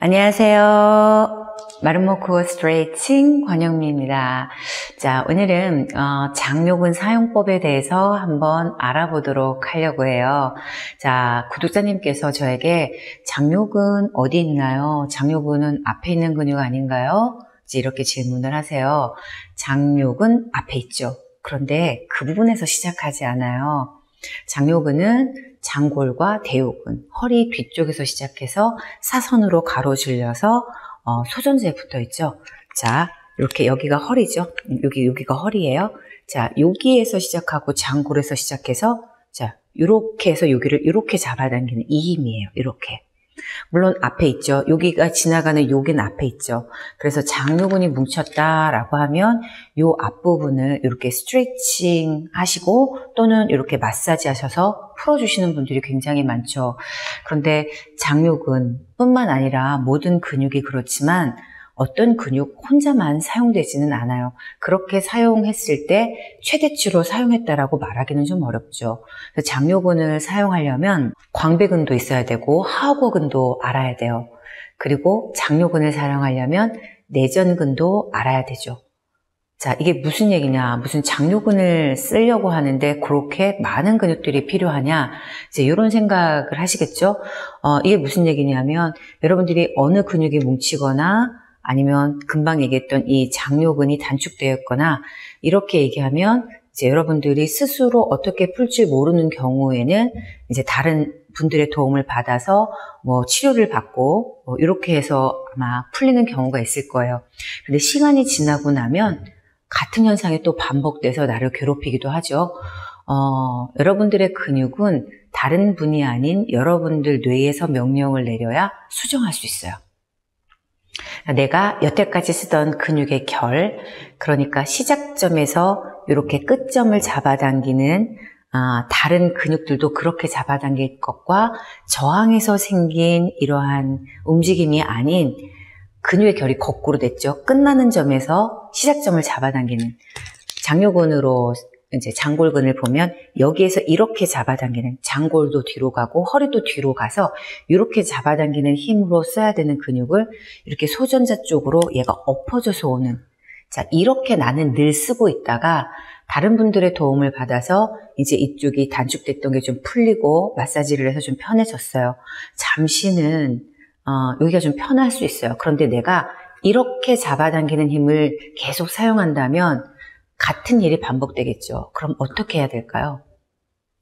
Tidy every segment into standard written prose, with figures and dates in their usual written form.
안녕하세요. 마름모 코어 스트레칭 권영미입니다. 자, 오늘은 장요근 사용법에 대해서 한번 알아보도록 하려고 해요. 자, 구독자님께서 저에게 장요근 어디 있나요? 장요근은 앞에 있는 근육 아닌가요? 이렇게 질문을 하세요. 장요근 앞에 있죠. 그런데 그 부분에서 시작하지 않아요. 장요근은 장골과 대요근, 허리 뒤쪽에서 시작해서 사선으로 가로질려서 소전지에 붙어 있죠. 자, 이렇게 여기가 허리죠. 여기가 허리예요. 자, 여기에서 시작하고 장골에서 시작해서 자, 이렇게 해서 여기를 이렇게 잡아당기는 이 힘이에요. 이렇게. 물론 앞에 있죠. 여기가 지나가는 여기는 앞에 있죠. 그래서 장요근이 뭉쳤다라고 하면 이 앞부분을 이렇게 스트레칭 하시고 또는 이렇게 마사지 하셔서 풀어주시는 분들이 굉장히 많죠. 그런데 장요근 뿐만 아니라 모든 근육이 그렇지만 어떤 근육 혼자만 사용되지는 않아요. 그렇게 사용했을 때 최대치로 사용했다라고 말하기는 좀 어렵죠. 장요근을 사용하려면 광배근도 있어야 되고 하악어근도 알아야 돼요. 그리고 장요근을 사용하려면 내전근도 알아야 되죠. 자, 이게 무슨 얘기냐? 무슨 장요근을 쓰려고 하는데 그렇게 많은 근육들이 필요하냐? 이제 이런 생각을 하시겠죠? 이게 무슨 얘기냐면 여러분들이 어느 근육이 뭉치거나 아니면 금방 얘기했던 이 장요근이 단축되어 있거나 이렇게 얘기하면 이제 여러분들이 스스로 어떻게 풀지 모르는 경우에는 이제 다른 분들의 도움을 받아서 뭐 치료를 받고 뭐 이렇게 해서 아마 풀리는 경우가 있을 거예요. 근데 시간이 지나고 나면 같은 현상이 또 반복돼서 나를 괴롭히기도 하죠. 여러분들의 근육은 다른 분이 아닌 여러분들 뇌에서 명령을 내려야 수정할 수 있어요. 내가 여태까지 쓰던 근육의 결, 그러니까 시작점에서 이렇게 끝점을 잡아당기는 다른 근육들도 그렇게 잡아당길 것과 저항에서 생긴 이러한 움직임이 아닌 근육의 결이 거꾸로 됐죠. 끝나는 점에서 시작점을 잡아당기는 장요근으로 이제 장골근을 보면 여기에서 이렇게 잡아당기는 장골도 뒤로 가고 허리도 뒤로 가서 이렇게 잡아당기는 힘으로 써야 되는 근육을 이렇게 소전자 쪽으로 얘가 엎어져서 오는 자 이렇게 나는 늘 쓰고 있다가 다른 분들의 도움을 받아서 이제 이쪽이 단축됐던 게 좀 풀리고 마사지를 해서 좀 편해졌어요. 잠시는 여기가 좀 편할 수 있어요. 그런데 내가 이렇게 잡아당기는 힘을 계속 사용한다면 같은 일이 반복되겠죠. 그럼 어떻게 해야 될까요?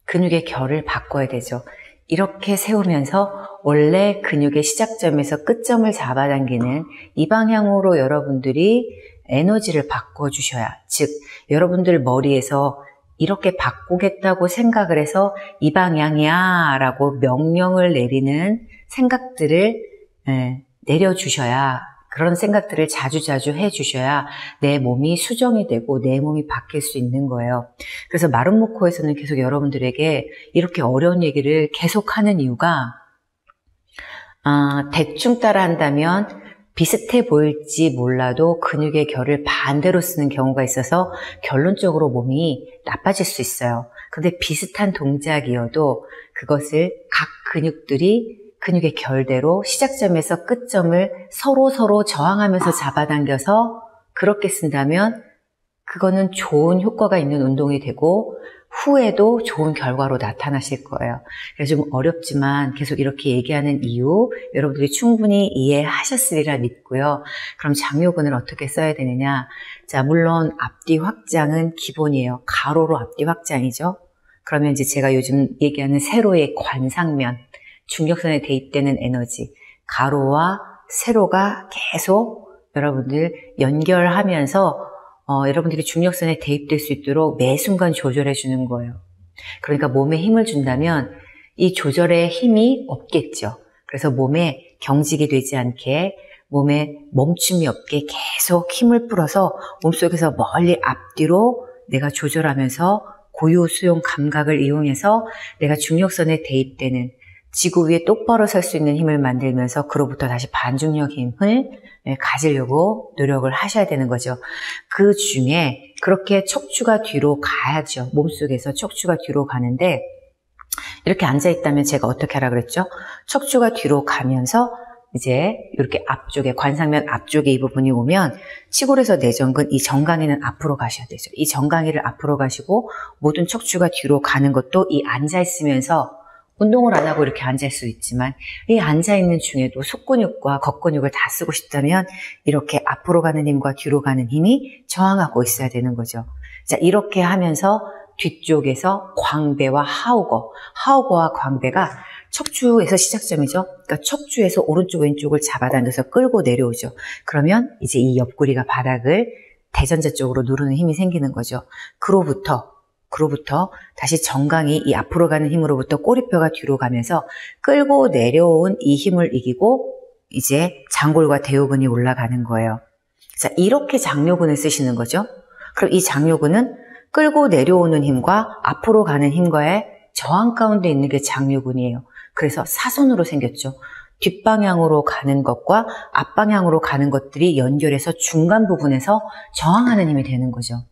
근육의 결을 바꿔야 되죠. 이렇게 세우면서 원래 근육의 시작점에서 끝점을 잡아당기는 이 방향으로 여러분들이 에너지를 바꿔주셔야, 즉 여러분들 머리에서 이렇게 바꾸겠다고 생각을 해서 이 방향이야 라고 명령을 내리는 생각들을 내려주셔야 그런 생각들을 자주자주 해주셔야 내 몸이 수정이 되고 내 몸이 바뀔 수 있는 거예요. 그래서 마름모 코어에서는 계속 여러분들에게 이렇게 어려운 얘기를 계속하는 이유가 대충 따라 한다면 비슷해 보일지 몰라도 근육의 결을 반대로 쓰는 경우가 있어서 결론적으로 몸이 나빠질 수 있어요. 근데 비슷한 동작이어도 그것을 각 근육들이 근육의 결대로 시작점에서 끝점을 서로 저항하면서 잡아당겨서 그렇게 쓴다면 그거는 좋은 효과가 있는 운동이 되고 후에도 좋은 결과로 나타나실 거예요. 그래서 좀 어렵지만 계속 이렇게 얘기하는 이유 여러분들이 충분히 이해하셨으리라 믿고요. 그럼 장요근을 어떻게 써야 되느냐? 자, 물론 앞뒤 확장은 기본이에요. 가로로 앞뒤 확장이죠. 그러면 이제 제가 요즘 얘기하는 세로의 관상면 중력선에 대입되는 에너지, 가로와 세로가 계속 여러분들 연결하면서 여러분들이 중력선에 대입될 수 있도록 매 순간 조절해 주는 거예요. 그러니까 몸에 힘을 준다면 이 조절에 힘이 없겠죠. 그래서 몸에 경직이 되지 않게 몸에 멈춤이 없게 계속 힘을 풀어서 몸속에서 멀리 앞뒤로 내가 조절하면서 고유 수용 감각을 이용해서 내가 중력선에 대입되는 지구 위에 똑바로 설 수 있는 힘을 만들면서 그로부터 다시 반중력 힘을 가지려고 노력을 하셔야 되는 거죠. 그 중에 그렇게 척추가 뒤로 가야죠. 몸속에서 척추가 뒤로 가는데 이렇게 앉아있다면 제가 어떻게 하라 그랬죠? 척추가 뒤로 가면서 이제 이렇게 앞쪽에 관상면 앞쪽에 이 부분이 오면 치골에서 내전근 이 정강이는 앞으로 가셔야 되죠. 이 정강이를 앞으로 가시고 모든 척추가 뒤로 가는 것도 이 앉아 있으면서 운동을 안 하고 이렇게 앉을 수 있지만 이 앉아 있는 중에도 속근육과 겉근육을 다 쓰고 싶다면 이렇게 앞으로 가는 힘과 뒤로 가는 힘이 저항하고 있어야 되는 거죠. 자, 이렇게 하면서 뒤쪽에서 광배와 하우거와 광배가 척추에서 시작점이죠. 그러니까 척추에서 오른쪽 왼쪽을 잡아당겨서 끌고 내려오죠. 그러면 이제 이 옆구리가 바닥을 대전자 쪽으로 누르는 힘이 생기는 거죠. 그로부터 다시 정강이 이 앞으로 가는 힘으로부터 꼬리뼈가 뒤로 가면서 끌고 내려온 이 힘을 이기고 이제 장골과 대요근이 올라가는 거예요. 자, 이렇게 장요근을 쓰시는 거죠. 그럼 이 장요근은 끌고 내려오는 힘과 앞으로 가는 힘과의 저항 가운데 있는 게 장요근이에요. 그래서 사선으로 생겼죠. 뒷방향으로 가는 것과 앞방향으로 가는 것들이 연결해서 중간 부분에서 저항하는 힘이 되는 거죠.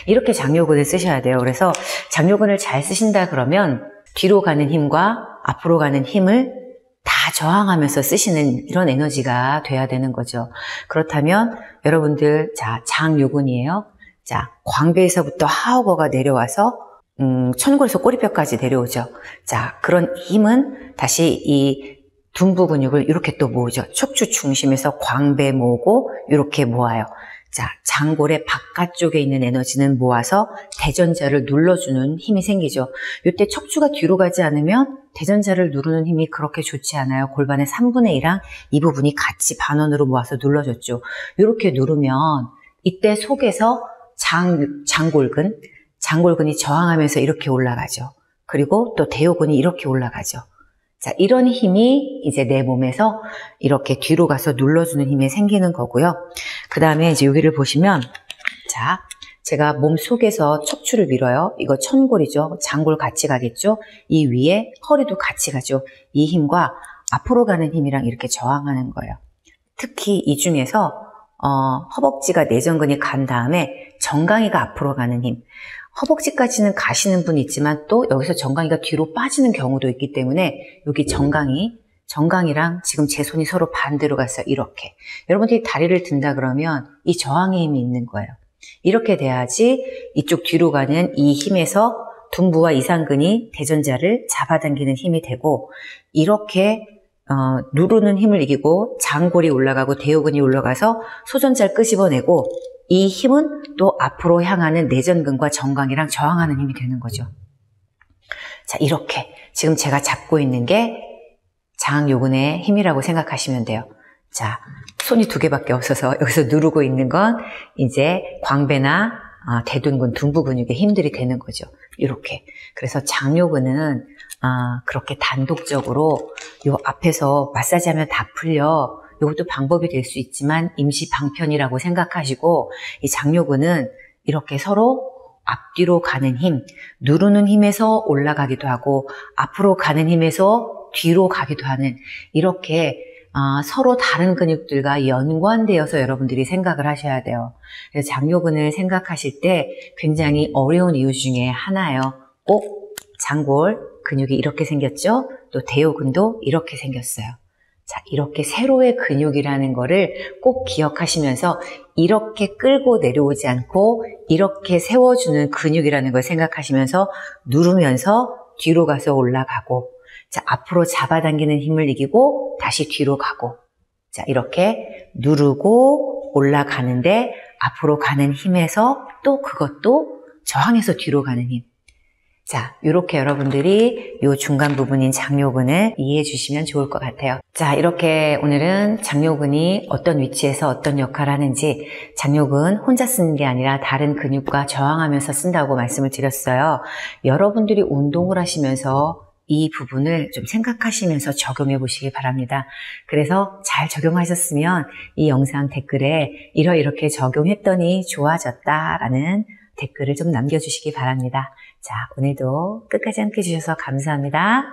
이렇게 장요근을 쓰셔야 돼요. 그래서 장요근을 잘 쓰신다 그러면 뒤로 가는 힘과 앞으로 가는 힘을 다 저항하면서 쓰시는 이런 에너지가 돼야 되는 거죠. 그렇다면 여러분들, 자, 장요근이에요. 자, 광배에서부터 하우거가 내려와서 천골에서 꼬리뼈까지 내려오죠. 자, 그런 힘은 다시 이 둔부 근육을 이렇게 또 모으죠. 척추 중심에서 광배 모으고 이렇게 모아요. 자, 장골의 바깥쪽에 있는 에너지는 모아서 대전자를 눌러주는 힘이 생기죠. 이때 척추가 뒤로 가지 않으면 대전자를 누르는 힘이 그렇게 좋지 않아요. 골반의 3분의 1랑 이 부분이 같이 반원으로 모아서 눌러줬죠. 이렇게 누르면 이때 속에서 장골근이 저항하면서 이렇게 올라가죠. 그리고 또 대요근이 이렇게 올라가죠. 자, 이런 힘이 이제 내 몸에서 이렇게 뒤로 가서 눌러주는 힘이 생기는 거고요. 그 다음에 이제 여기를 보시면, 자, 제가 몸 속에서 척추를 밀어요. 이거 천골이죠. 장골 같이 가겠죠. 이 위에 허리도 같이 가죠. 이 힘과 앞으로 가는 힘이랑 이렇게 저항하는 거예요. 특히 이 중에서 허벅지가 내전근이 간 다음에 정강이가 앞으로 가는 힘. 허벅지까지는 가시는 분이 있지만 또 여기서 정강이가 뒤로 빠지는 경우도 있기 때문에 여기 정강이랑 지금 제 손이 서로 반대로 가서 이렇게. 여러분들이 다리를 든다 그러면 이 저항의 힘이 있는 거예요. 이렇게 돼야지 이쪽 뒤로 가는 이 힘에서 둔부와 이상근이 대전자를 잡아당기는 힘이 되고 이렇게 누르는 힘을 이기고 장골이 올라가고 대요근이 올라가서 소전자를 끄집어내고 이 힘은 또 앞으로 향하는 내전근과 정강이랑 저항하는 힘이 되는 거죠. 자, 이렇게 지금 제가 잡고 있는 게 장요근의 힘이라고 생각하시면 돼요. 자, 손이 2개밖에 없어서 여기서 누르고 있는 건 이제 광배나 대둔근, 둔부 근육의 힘들이 되는 거죠. 이렇게. 그래서 장요근은 그렇게 단독적으로 요 앞에서 마사지하면 다 풀려. 이것도 방법이 될 수 있지만 임시 방편이라고 생각하시고 이 장요근은 이렇게 서로 앞뒤로 가는 힘, 누르는 힘에서 올라가기도 하고 앞으로 가는 힘에서 뒤로 가기도 하는 이렇게 서로 다른 근육들과 연관되어서 여러분들이 생각을 하셔야 돼요. 그래서 장요근을 생각하실 때 굉장히 어려운 이유 중에 하나예요. 꼭 장골 근육이 이렇게 생겼죠? 또 대요근도 이렇게 생겼어요. 자, 이렇게 세로의 근육이라는 거를 꼭 기억하시면서 이렇게 끌고 내려오지 않고 이렇게 세워주는 근육이라는 걸 생각하시면서 누르면서 뒤로 가서 올라가고 자, 앞으로 잡아당기는 힘을 이기고 다시 뒤로 가고 자, 이렇게 누르고 올라가는데 앞으로 가는 힘에서 또 그것도 저항해서 뒤로 가는 힘. 자, 이렇게 여러분들이 이 중간 부분인 장요근을 이해해 주시면 좋을 것 같아요. 자, 이렇게 오늘은 장요근이 어떤 위치에서 어떤 역할을 하는지 장요근 혼자 쓰는 게 아니라 다른 근육과 저항하면서 쓴다고 말씀을 드렸어요. 여러분들이 운동을 하시면서 이 부분을 좀 생각하시면서 적용해 보시기 바랍니다. 그래서 잘 적용하셨으면 이 영상 댓글에 이렇게 적용했더니 좋아졌다라는 댓글을 좀 남겨주시기 바랍니다. 자, 오늘도 끝까지 함께 해주셔서 감사합니다.